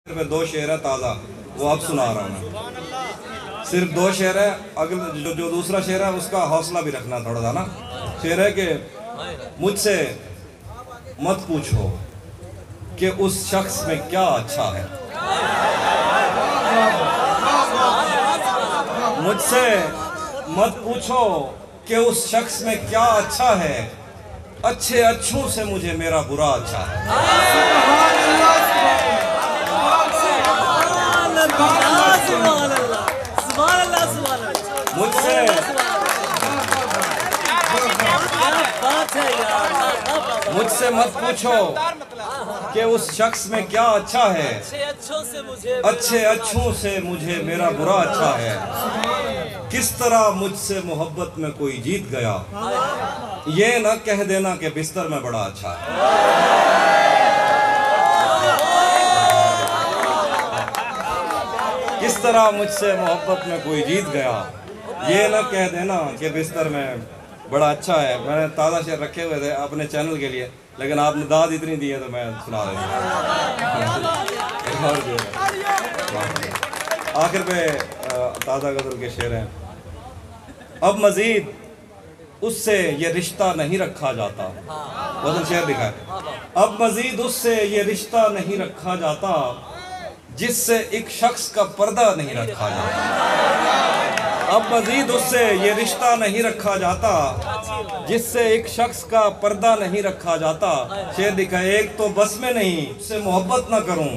में दो शेर है ताज़ा, वो अब सुना रहा हूँ मैं। सिर्फ दो शेर है, अगले जो दूसरा शेर है उसका हौसला भी रखना थोड़ा सा ना। शेर है कि मुझसे मत पूछो कि उस शख्स में क्या अच्छा है, मुझसे मत पूछो कि उस शख्स में क्या अच्छा है, अच्छे अच्छों से मुझे मेरा बुरा अच्छा है। मुझसे मत पूछो कि उस शख्स में क्या अच्छा है, अच्छे अच्छों से मुझे मेरा बुरा अच्छा है। किस तरह मुझसे मोहब्बत में कोई जीत गया, ये न कह देना कि बिस्तर में बड़ा अच्छा है। किस तरह मुझसे मोहब्बत में कोई जीत गया, ये न कह देना कि बिस्तर में बड़ा अच्छा है। मैंने ताज़ा शेर रखे हुए थे अपने चैनल के लिए, लेकिन आपने दाद इतनी दी है तो मैं सुना देता हूँ। आखिर पे ताज़ा गज़ल के शेर हैं। अब मज़ीद उससे ये रिश्ता नहीं रखा जाता, गज़ल शेर लिखा है। अब मज़ीद उससे ये रिश्ता नहीं रखा जाता जिससे एक शख्स का पर्दा नहीं रखा जाता। अब मज़ीद उससे ये रिश्ता नहीं रखा जाता जिससे एक शख्स का पर्दा नहीं रखा जाता। शेर लिखा है, एक तो बस में नहीं तुझसे मोहब्बत ना करूं,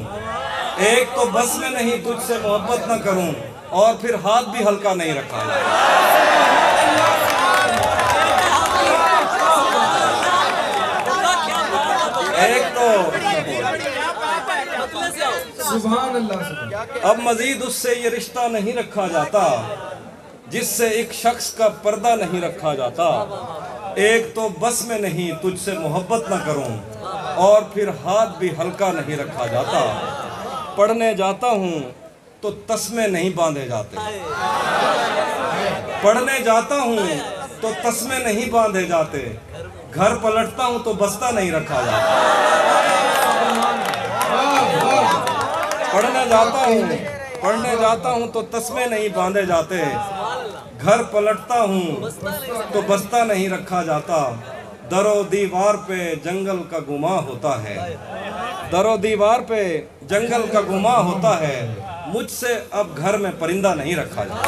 एक तो बस में नहीं तुझसे मोहब्बत ना करूं, और फिर हाथ भी हल्का नहीं रखा जाता। एक तो सुभान अल्लाह। अब मजीद उससे ये रिश्ता नहीं रखा जाता जिससे एक शख्स का पर्दा नहीं रखा जाता। एक तो बस में नहीं तुझसे मोहब्बत ना करूं, और फिर हाथ भी हल्का नहीं रखा जाता। पढ़ने जाता हूं तो तस्मे नहीं बांधे जाते, पढ़ने जाता हूं तो तस्मे नहीं बांधे जाते। घर पलटता हूं तो बस्ता नहीं रखा जाता। पढ़ने जाता हूँ तो तस्मे नहीं बांधे जाते। घर पलटता हूँ तो बस्ता नहीं रखा जाता। दरो दीवार पे जंगल का गुमा होता है, दरो दीवार पे जंगल का गुमा होता है। मुझसे अब घर में परिंदा नहीं रखा जाता।